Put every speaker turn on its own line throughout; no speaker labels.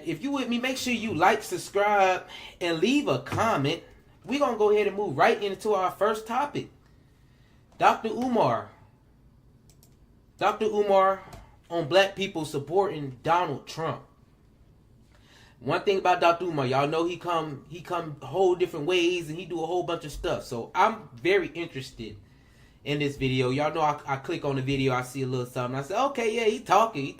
if you with me, make sure you like, subscribe, and leave a comment. We're going to go ahead and move right into our first topic. Dr. Umar. Dr. Umar on black people supporting Donald Trump. One thing about Dr. Umar, y'all know he come whole different ways and he do a whole bunch of stuff. So I'm very interested in this video. Y'all know I click on the video, I see a little something. I say, okay, yeah, he talking. He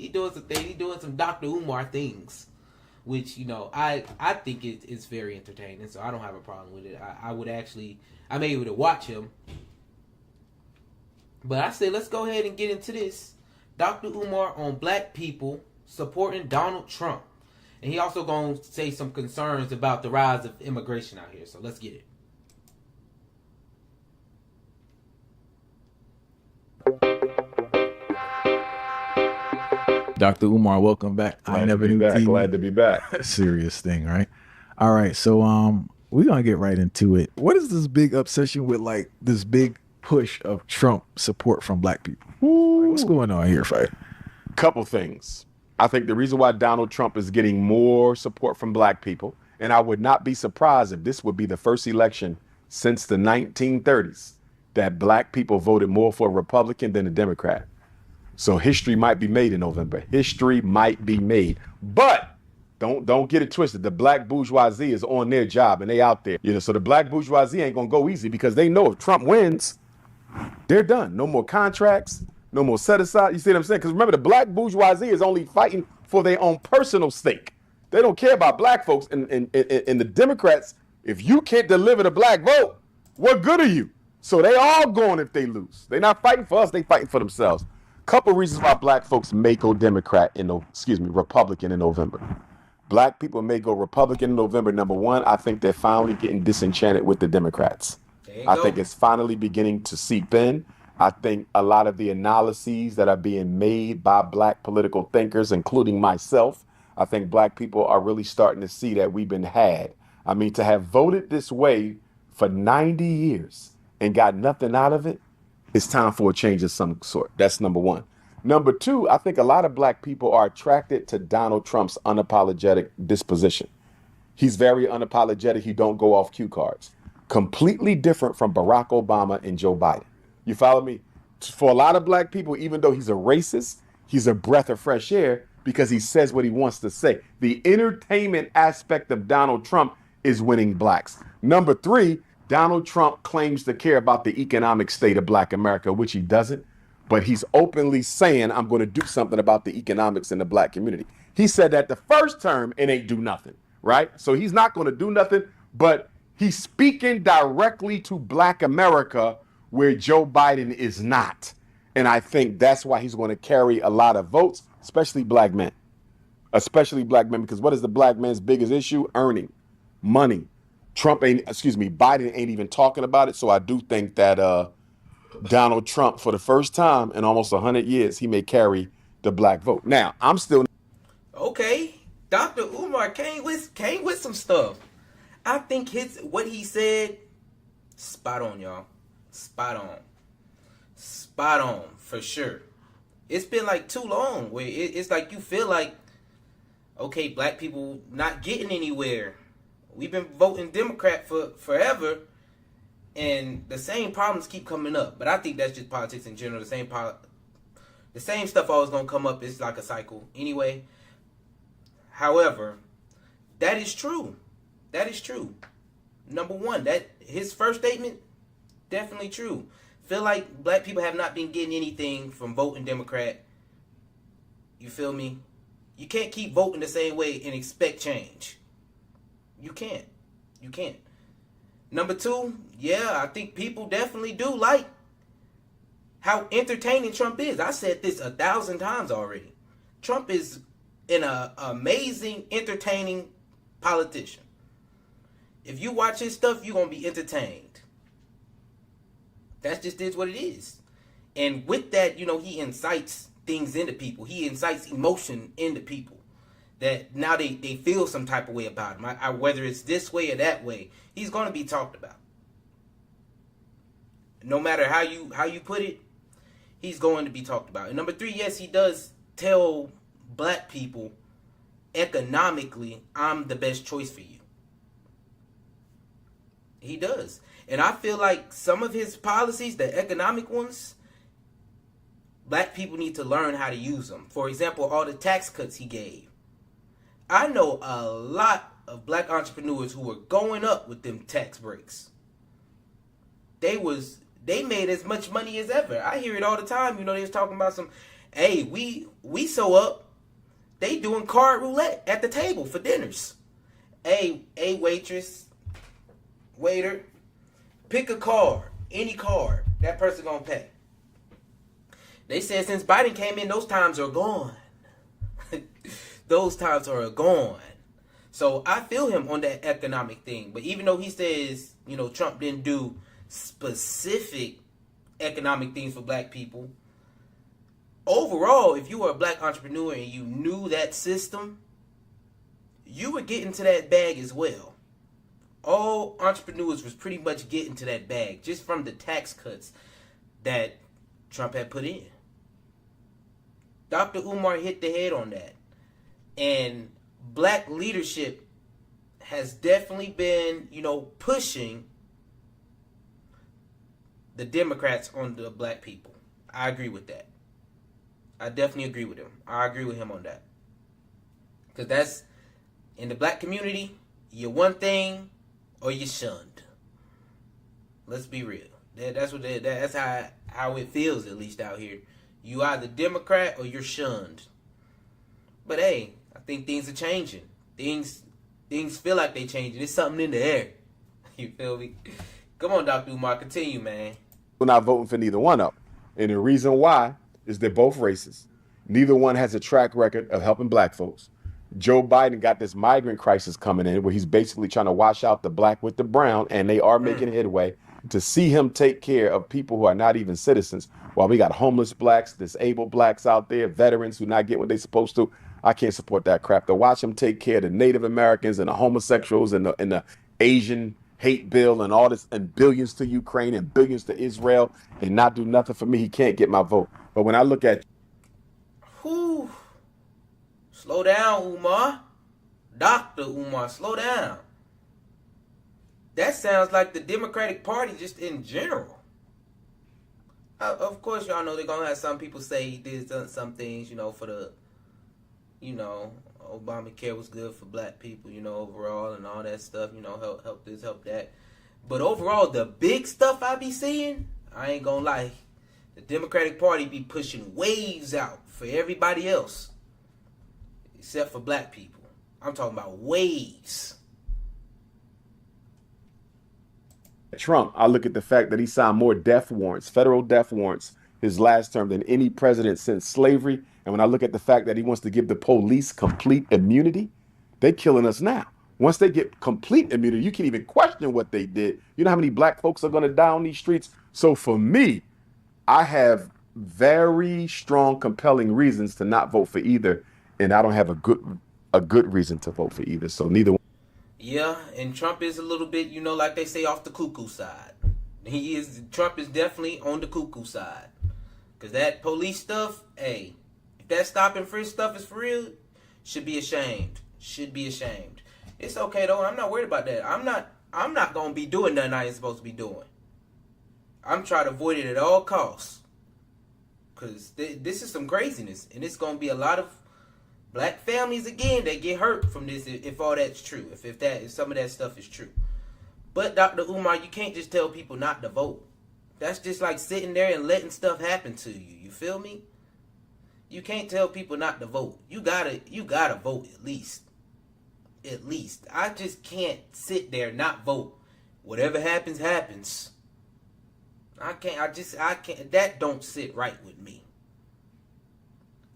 doing some things. He doing some Dr. Umar things. Which, you know, I think it's very entertaining. So I don't have a problem with it. I'm able to watch him. But I say, let's go ahead and get into this. Dr. Umar on black people supporting Donald Trump. And he also going to say some concerns about the rise of immigration out here. So let's get it.
Dr. Umar, welcome back.
Glad to be back.
Serious thing, right? All right, so we're gonna get right into it. What is this big obsession with, like, this big push of Trump support from black people? Like, what's going on here, Fight?
Couple things. I think the reason why Donald Trump is getting more support from black people, and I would not be surprised if this would be the first election since the 1930s that black people voted more for a Republican than a Democrat. So history might be made in November. History might be made. But don't get it twisted. The black bourgeoisie is on their job and they out there. You know, so the black bourgeoisie ain't gonna go easy because they know if Trump wins, they're done. No more contracts, no more set aside. You see what I'm saying? Because remember, the black bourgeoisie is only fighting for their own personal stake. They don't care about black folks. And the Democrats, if you can't deliver the black vote, what good are you? So they all going if they lose. They're not fighting for us, they fighting for themselves. Couple reasons why black folks may go Republican in November. Black people may go Republican in November. Number one, I think they're finally getting disenchanted with the Democrats. I think it's finally beginning to seep in. I think a lot of the analyses that are being made by black political thinkers, including myself, I think black people are really starting to see that we've been had. I mean, to have voted this way for 90 years and got nothing out of it, it's time for a change of some sort. That's number one. Number two, I think a lot of black people are attracted to Donald Trump's unapologetic disposition. He's very unapologetic. He don't go off cue cards. Completely different from Barack Obama and Joe Biden. You follow me? For a lot of black people, even though he's a racist, he's a breath of fresh air because he says what he wants to say. The entertainment aspect of Donald Trump is winning blacks. Number three, Donald Trump claims to care about the economic state of black America, which he doesn't, but he's openly saying, I'm going to do something about the economics in the black community. He said that the first term and ain't do nothing, right? So he's not going to do nothing, but he's speaking directly to black America where Joe Biden is not. And I think that's why he's going to carry a lot of votes, especially black men, because what is the black man's biggest issue? Earning money. Biden ain't even talking about it. So I do think that Donald Trump, for the first time in almost 100 years, he may carry the black vote. Now, I'm still...
Okay, Dr. Umar came with some stuff. I think what he said, spot on, y'all. Spot on, for sure. It's been like too long where it's like you feel like, okay, black people not getting anywhere. We've been voting Democrat for forever, and the same problems keep coming up. But I think that's just politics in general. The same stuff always gonna come up. It's like a cycle anyway. However, that is true. Number one, that his first statement, definitely true. Feel like black people have not been getting anything from voting Democrat. You feel me? You can't keep voting the same way and expect change. You can't. Number two, yeah, I think people definitely do like how entertaining Trump is. I said this 1,000 times already. Trump is an amazing, entertaining politician. If you watch his stuff, you're going to be entertained. That just is what it is. And with that, you know, he incites things into people. He incites emotion into people. That now they feel some type of way about him. Whether it's this way or that way, he's going to be talked about. No matter how you put it, he's going to be talked about. And number three, yes, he does tell black people economically, I'm the best choice for you. He does. And I feel like some of his policies, the economic ones, black people need to learn how to use them. For example, all the tax cuts he gave. I know a lot of black entrepreneurs who were going up with them tax breaks. They made as much money as ever. I hear it all the time. You know, they was talking about some, hey, we so up, they doing card roulette at the table for dinners. Hey, waitress, waiter, pick a card, any card. That person gonna pay. They said since Biden came in, those times are gone. Those times are gone. So I feel him on that economic thing. But even though he says, you know, Trump didn't do specific economic things for black people, overall, if you were a black entrepreneur and you knew that system, you would get into that bag as well. All entrepreneurs was pretty much getting to that bag just from the tax cuts that Trump had put in. Dr. Umar hit the head on that. And black leadership has definitely been, you know, pushing the Democrats on the black people. I agree with that. I definitely agree with him. I agree with him on that. Because that's, in the black community, you're one thing or you're shunned. Let's be real. That's how it feels, at least out here. You either Democrat or you're shunned. But hey, I think things are changing. Things feel like they changing. There's something in the air. You feel me? Come on, Dr. Umar, continue, man.
We're not voting for neither one of them. And the reason why is they're both racist. Neither one has a track record of helping black folks. Joe Biden got this migrant crisis coming in where he's basically trying to wash out the black with the brown, and they are making headway. To see him take care of people who are not even citizens, while we got homeless blacks, disabled blacks out there, veterans who not get what they're supposed to, I can't support that crap. To watch him take care of the Native Americans and the homosexuals and the Asian hate bill and all this, and billions to Ukraine and billions to Israel, and not do nothing for me, he can't get my vote. But when I look at...
Whew. Slow down, Umar. Dr. Umar, slow down. That sounds like the Democratic Party just in general. Of course, y'all know they're going to have some people say he did some things, you know, for the, you know, Obamacare was good for black people, you know, overall and all that stuff, you know, help this, help that. But overall, the big stuff I be seeing, I ain't going to lie, the Democratic Party be pushing waves out for everybody else, except for black people. I'm talking about waves.
Trump, I look at the fact that he signed more death warrants, federal death warrants, his last term than any president since slavery. And when I look at the fact that he wants to give the police complete immunity, they're killing us now. Once they get complete immunity, you can't even question what they did. You know how many black folks are going to die on these streets? So for me, I have very strong, compelling reasons to not vote for either. And I don't have a good reason to vote for either. So neither one.
Yeah, and Trump is a little bit, you know, like they say, off the cuckoo side. Trump is definitely on the cuckoo side. Because that police stuff, hey, if that stop and frisk stuff is for real, should be ashamed. Should be ashamed. It's okay, though. I'm not worried about that. I'm not going to be doing nothing I ain't supposed to be doing. I'm trying to avoid it at all costs. Because this is some craziness. And it's going to be a lot of black families again that get hurt from this if all that's true. If some of that stuff is true. But Dr. Umar, you can't just tell people not to vote. That's just like sitting there and letting stuff happen to you. You feel me? You can't tell people not to vote. You gotta vote at least. At least. I just can't sit there and not vote. Whatever happens, happens. I can't. That don't sit right with me.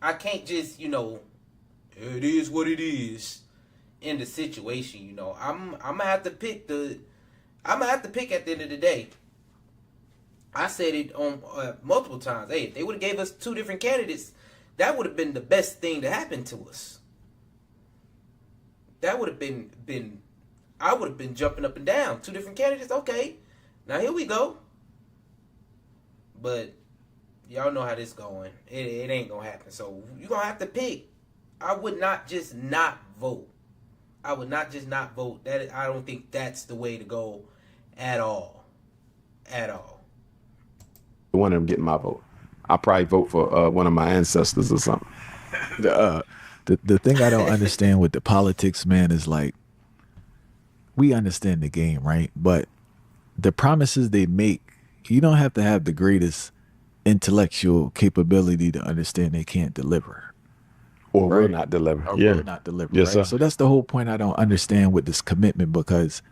I can't just, you know, it is what it is in the situation, you know. I'm gonna have to pick at the end of the day. I said it on multiple times. Hey, if they would have gave us two different candidates, that would have been the best thing to happen to us. That would have been I would have been jumping up and down. Two different candidates, okay. Now here we go. But y'all know how this going. It ain't gonna happen. So you're gonna have to pick. I would not just not vote. I would not just not vote. I don't think that's the way to go at all. At all.
One of them getting my vote. I'll probably vote for one of my ancestors or something.
The thing I don't understand with the politics, man, is like, we understand the game, right? But the promises they make, you don't have to have the greatest intellectual capability to understand they can't deliver.
Or will
Right.
not deliver.
Or
Yeah.
will not deliver,
Yes,
right?
sir.
So that's the whole point I don't understand with this commitment, because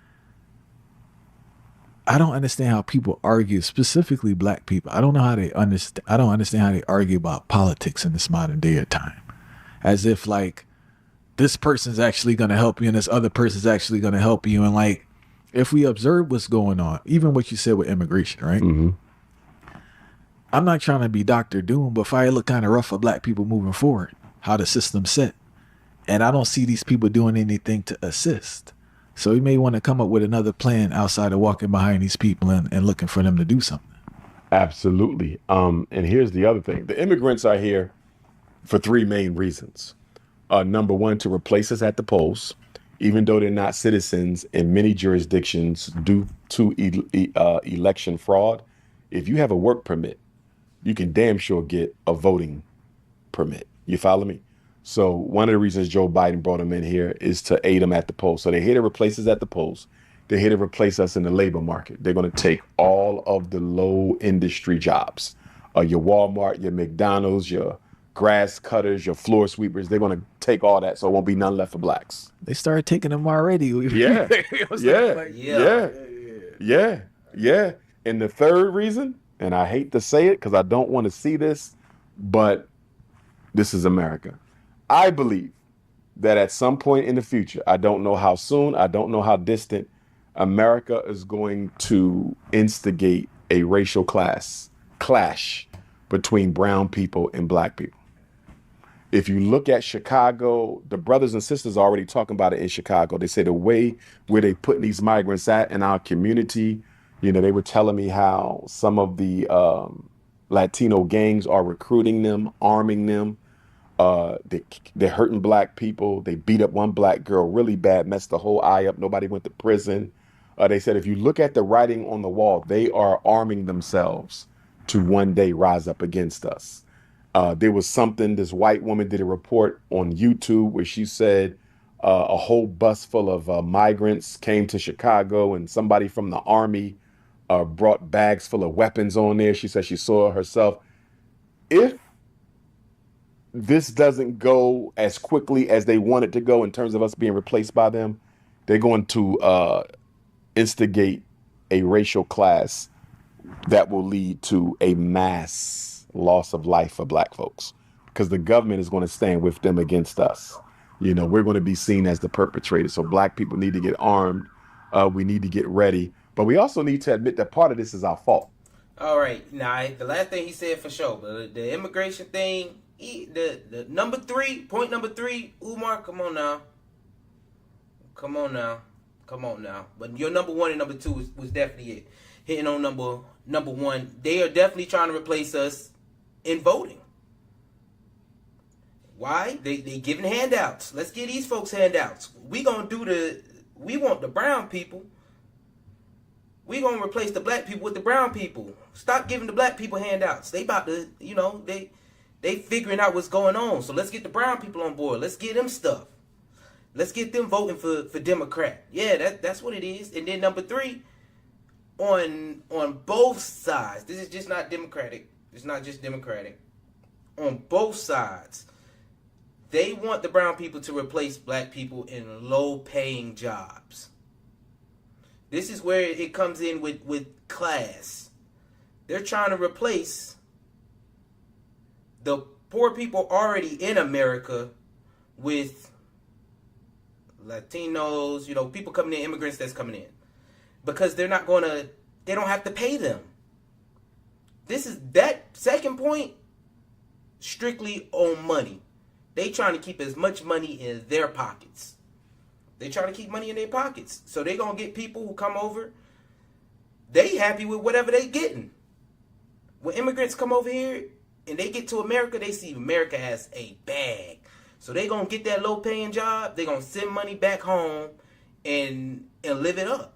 I don't understand how people argue, specifically black people. I don't know how they understand. I don't understand how they argue about politics in this modern day of time, as if like this person's actually going to help you and this other person's actually going to help you. And like, if we observe what's going on, even what you said with immigration, right?
Mm-hmm.
I'm not trying to be Dr. Doom, but fire look kind of rough for black people moving forward, how the system's set. And I don't see these people doing anything to assist. So we may want to come up with another plan outside of walking behind these people and looking for them to do something.
Absolutely. And here's the other thing. The immigrants are here for three main reasons. Number one, to replace us at the polls, even though they're not citizens in many jurisdictions due to election fraud. If you have a work permit, you can damn sure get a voting permit. You follow me? So one of the reasons Joe Biden brought them in here is to aid them at the polls. So they're here to replace us at the polls. They're here to replace us in the labor market. They're going to take all of the low industry jobs, your Walmart, your McDonald's, your grass cutters, your floor sweepers. They're going to take all that, so it won't be none left for blacks.
They started taking them already.
Yeah. Yeah. And the third reason, and I hate to say it because I don't want to see this, but this is America. I believe that at some point in the future, I don't know how soon, I don't know how distant, America is going to instigate a racial clash between brown people and black people. If you look at Chicago, the brothers and sisters are already talking about it in Chicago. They say the way where they put these migrants at in our community, they were telling me how some of the Latino gangs are recruiting them, arming them. They're hurting black people. They beat up one black girl really bad, messed the whole eye up. Nobody went to prison. They said if you look at the writing on the wall, they are arming themselves to one day rise up against us. There was something, this white woman did a report on YouTube where she said a whole bus full of migrants came to Chicago and somebody from the army brought bags full of weapons on there. She said she saw it herself. If this doesn't go as quickly as they want it to go in terms of us being replaced by them, they're going to instigate a racial class that will lead to a mass loss of life for black folks, because the government is going to stand with them against us. We're going to be seen as the perpetrators. So black people need to get armed. We need to get ready. But we also need to admit that part of this is our fault.
All right. Now, the last thing he said for sure, but the immigration thing, the number three, point number three, Umar, come on now. But your number one and number two was definitely it. Hitting on number one, they are definitely trying to replace us in voting. Why? They giving handouts. Let's give these folks handouts. We want the brown people. We gonna replace the black people with the brown people. Stop giving the black people handouts. They about to, they figuring out what's going on. So let's get the brown people on board. Let's get them stuff. Let's get them voting for Democrat. Yeah, that's what it is. And then number three, on both sides. This is just not Democratic. It's not just Democratic. On both sides, they want the brown people to replace black people in low-paying jobs. This is where it comes in with class. They're trying to replace the poor people already in America with Latinos, people coming in, immigrants that's coming in. Because they don't have to pay them. This is that second point, strictly on money. They trying to keep as much money in their pockets. They trying to keep money in their pockets. So they going to get people who come over. They happy with whatever they getting. When immigrants come over here and they get to America, they see America as a bag. So they gonna get that low paying job. They gonna send money back home and live it up.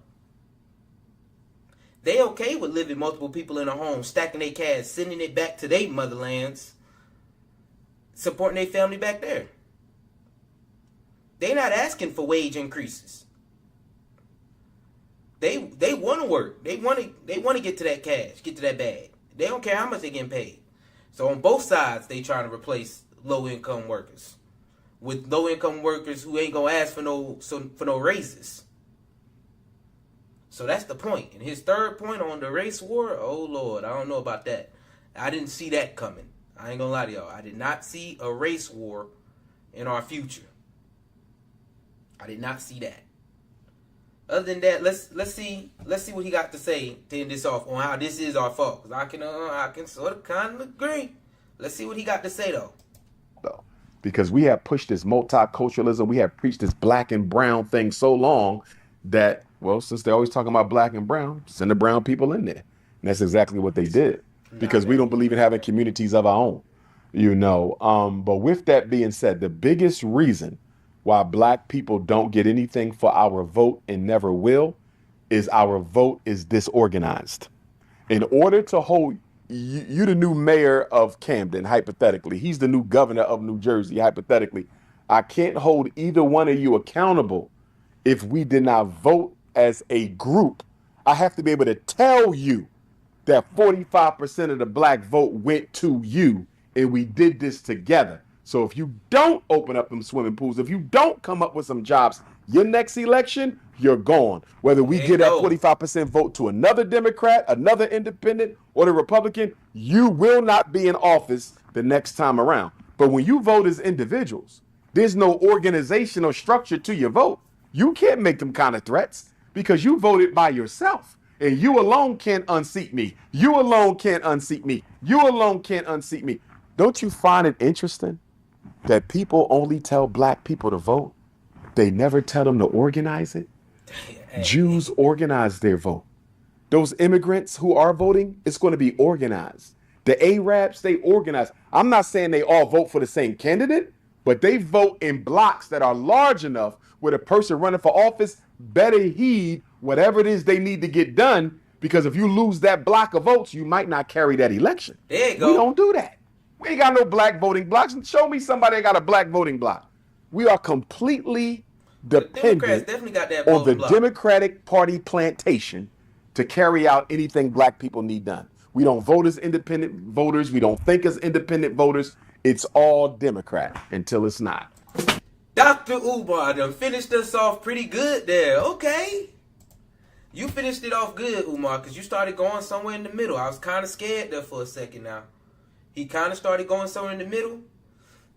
They okay with living multiple people in a home, stacking their cash, sending it back to their motherlands, supporting their family back there. They not asking for wage increases. They want to work. They want to get to that cash, get to that bag. They don't care how much they're getting paid. So on both sides, they trying to replace low income workers with low income workers who ain't gonna ask for no raises. So that's the point. And his third point on the race war, oh Lord, I don't know about that. I didn't see that coming. I ain't gonna lie to y'all. I did not see a race war in our future. I did not see that. Other than that, let's see what he got to say to end this off on how this is our fault. Cause I can sort of kind of agree. Let's see what he got to say though.
Because we have pushed this multiculturalism, we have preached this black and brown thing so long that, well, since they're always talking about black and brown, send the brown people in there. And that's exactly what they did. Because we don't believe in having communities of our own, you know. But with that being said, the biggest reason why black people don't get anything for our vote and never will is our vote is disorganized. In order to hold you the new mayor of Camden, hypothetically, he's the new governor of New Jersey, hypothetically, I can't hold either one of you accountable if we did not vote as a group. I have to be able to tell you that 45% of the black vote went to you, and we did this together. So if you don't open up them swimming pools, if you don't come up with some jobs, your next election, you're gone. Whether we get that 45% vote to another Democrat, another independent, or the Republican, you will not be in office the next time around. But when you vote as individuals, there's no organizational structure to your vote. You can't make them kind of threats because you voted by yourself. And you alone can't unseat me. You alone can't unseat me. You alone can't unseat me. Don't you find it interesting that people only tell black people to vote? They never tell them to organize it. Jews organize their vote. Those immigrants who are voting, it's going to be organized. The Arabs, they organize. I'm not saying they all vote for the same candidate, but they vote in blocks that are large enough where the person running for office better heed whatever it is they need to get done, because if you lose that block of votes, you might not carry that election.
There you go.
We don't do that. We ain't got no black voting blocks. Show me somebody that got a black voting block. We are completely dependent on the Democratic Party plantation to carry out anything black people need done. We don't vote as independent voters. We don't think as independent voters. It's all Democrat until it's not.
Dr. Umar done finished us off pretty good there. Okay. You finished it off good, Umar, because you started going somewhere in the middle. I was kind of scared there for a second now. He kind of started going somewhere in the middle,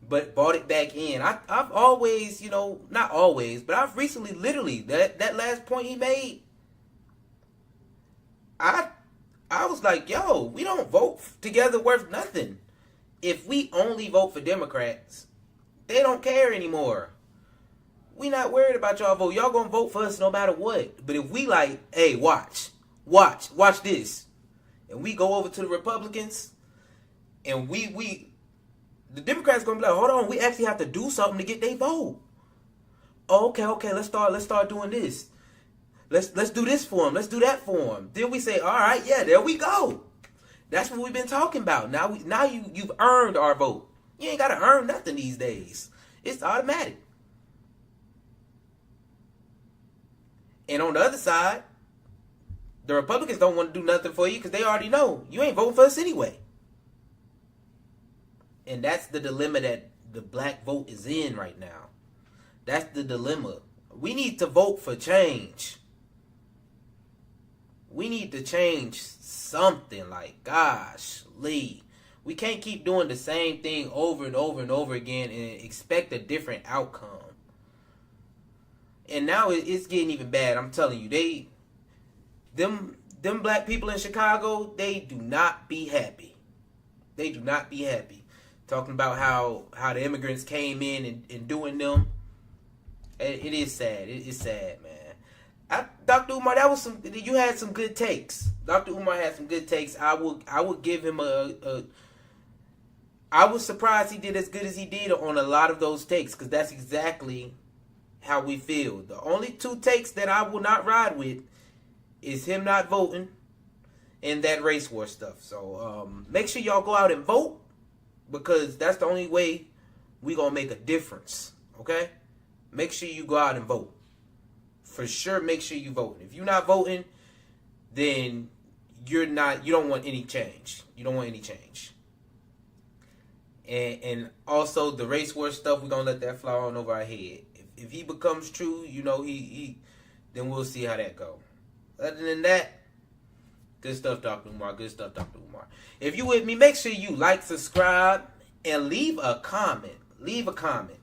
but brought it back in. I've always, not always, but I've recently, literally, that last point he made, I was like, yo, we don't vote together worth nothing. If we only vote for Democrats, they don't care anymore. We not worried about y'all vote. Y'all gonna vote for us no matter what. But if we like, hey, watch this, and we go over to the Republicans, and the Democrats gonna be like, hold on, we actually have to do something to get their vote. Oh, okay, let's start doing this. Let's do this for them. Let's do that for them. Then we say, all right, yeah, there we go. That's what we've been talking about. Now you've earned our vote. You ain't gotta earn nothing these days. It's automatic. And on the other side, the Republicans don't want to do nothing for you because they already know you ain't voting for us anyway. And that's the dilemma that the black vote is in right now. That's the dilemma. We need to vote for change. We need to change something. Like, gosh, Lee. We can't keep doing the same thing over and over and over again and expect a different outcome. And now it's getting even bad. I'm telling you, them black people in Chicago, they do not be happy. They do not be happy. Talking about how the immigrants came in and doing them. It is sad. It is sad, man. Dr. Umar, you had some good takes. Dr. Umar had some good takes. I would give him I was surprised he did as good as he did on a lot of those takes, because that's exactly how we feel. The only two takes that I will not ride with is him not voting and that race war stuff. So make sure y'all go out and vote, because that's the only way we gonna make a difference. Okay? Make sure you go out and vote. For sure, make sure you vote. If you're not voting, then you don't want any change. You don't want any change. And also the race war stuff, we're gonna let that fly on over our head. If he becomes true, then we'll see how that go. Other than that, good stuff, Dr. Umar. Good stuff, Dr. Umar. If you with me, make sure you like, subscribe, and leave a comment. Leave a comment.